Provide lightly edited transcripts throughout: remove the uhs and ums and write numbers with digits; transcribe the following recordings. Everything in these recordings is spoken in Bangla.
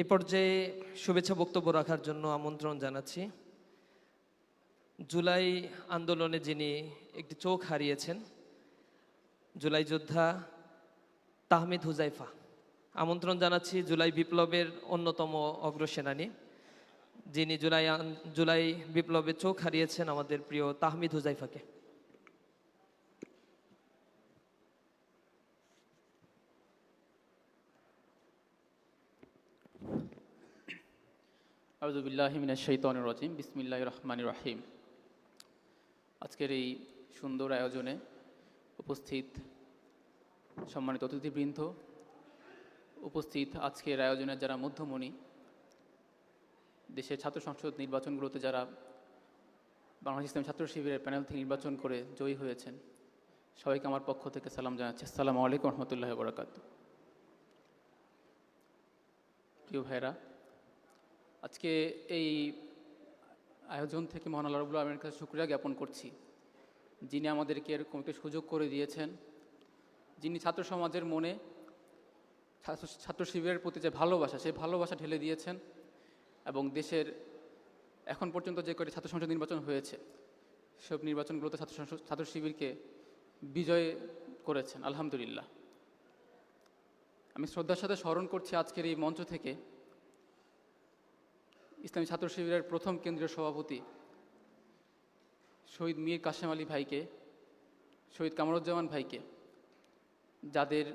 এ পর্যায়ে শুভেচ্ছা বক্তব্য রাখার জন্য আমন্ত্রণ জানাচ্ছি জুলাই আন্দোলনে যিনি একটি চোখ হারিয়েছেন, জুলাই যোদ্ধা তাহমিদ হুজাইফা। আমন্ত্রণ জানাচ্ছি জুলাই বিপ্লবের অন্যতম অগ্রসেনানী, যিনি জুলাই বিপ্লবে চোখ হারিয়েছেন, আমাদের প্রিয় তাহমিদ হুজাইফাকে। আউযু বিল্লাহি মিনাশ শাইতানির রাজিম। বিসমিল্লাহির রহমানির রহিম। আজকের এই সুন্দর আয়োজনে উপস্থিত সম্মানিত অতিথিবৃন্দ, উপস্থিত আজকের আয়োজনের যারা মধ্যমণি, দেশের ছাত্র সংসদ নির্বাচনগুলোতে যারা বাংলাদেশ ইসলামী ছাত্র শিবিরের প্যানেল থেকে নির্বাচন করে জয়ী হয়েছেন, সবাইকে আমার পক্ষ থেকে সালাম জানাচ্ছি। আসসালামু আলাইকুম রহমতুল্লাহি ওয়া বারাকাতুহু। প্রিয় ভাইরা, আজকে এই আয়োজন থেকে মহান আল্লাহ রাব্বুল আলামিনের কাছে শুকরিয়া জ্ঞাপন করছি, যিনি আমাদেরকে এরকম একটা সুযোগ করে দিয়েছেন, যিনি ছাত্র সমাজের মনে ছাত্র শিবিরের প্রতি যে ভালোবাসা, সেই ভালোবাসা ঢেলে দিয়েছেন এবং দেশের এখন পর্যন্ত যে কয়টি ছাত্র সংসদ নির্বাচন হয়েছে সব নির্বাচনগুলোতে ছাত্র শিবিরকে বিজয় করেছেন, আলহামদুলিল্লাহ। আমি শ্রদ্ধার সাথে স্মরণ করছি আজকের এই মঞ্চ থেকে ইসলামী ছাত্র শিবিরের প্রথম কেন্দ্রীয় সভাপতি শহীদ মীর কাশেম আলী ভাইকে, শহীদ কামরুজ্জামান ভাইকে, যাদের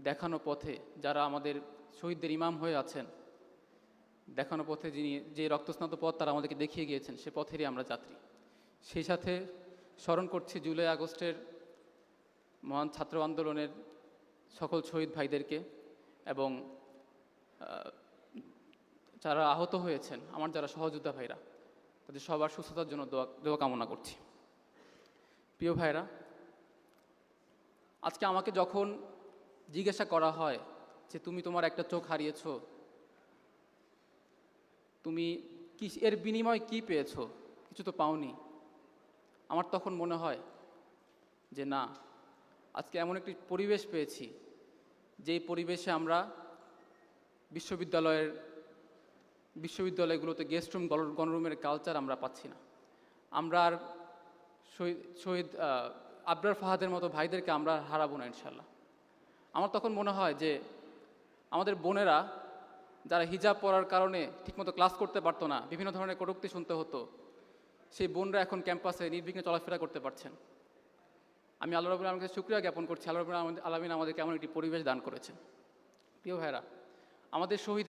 দেখানো পথে, যারা আমাদের শহীদদের ইমাম হয়ে আছেন, দেখানো পথে যিনি যে রক্তস্নাত পথ তারা আমাদেরকে দেখিয়ে গিয়েছেন, সে পথেরই আমরা যাত্রী। সেই সাথে স্মরণ করছি জুলাই আগস্টের মহান ছাত্র আন্দোলনের সকল শহীদ ভাইদেরকে এবং যারা আহত হয়েছেন, আমার যারা সহযোদ্ধা ভাইরা, তাদের সবার সুস্থতার জন্য দোয়া কামনা করছি। প্রিয় ভাইরা, আজকে আমাকে যখন জিজ্ঞাসা করা হয় যে তুমি তোমার একটা চোখ হারিয়েছো, তুমি কি এর বিনিময়ে কি পেয়েছো, কিছু তো পাওনি, আমার তখন মনে হয় যে না, আজকে এমন একটি পরিবেশ পেয়েছি যেই পরিবেশে আমরা বিশ্ববিদ্যালয়গুলোতে গেস্ট রুম, গণরুমের কালচার আমরা পাচ্ছি না। আমরা আর শহীদ আবরার ফাহাদের মতো ভাইদেরকে আমরা হারাবো না ইনশাল্লাহ। আমার তখন মনে হয় যে আমাদের বোনেরা যারা হিজাব পরার কারণে ঠিকমতো ক্লাস করতে পারতো না, বিভিন্ন ধরনের কটূক্তি শুনতে হতো, সেই বোনরা এখন ক্যাম্পাসে নির্বিঘ্নে চলাফেরা করতে পারছেন। আমি আল্লাহ রাব্বুল আলামিনকে শুকরিয়া জ্ঞাপন করছি, আল্লাহ রাব্বুল আলামিন আমাদেরকে এমন একটি পরিবেশ দান করেছেন। প্রিয় ভাইরা, আমাদের শহীদ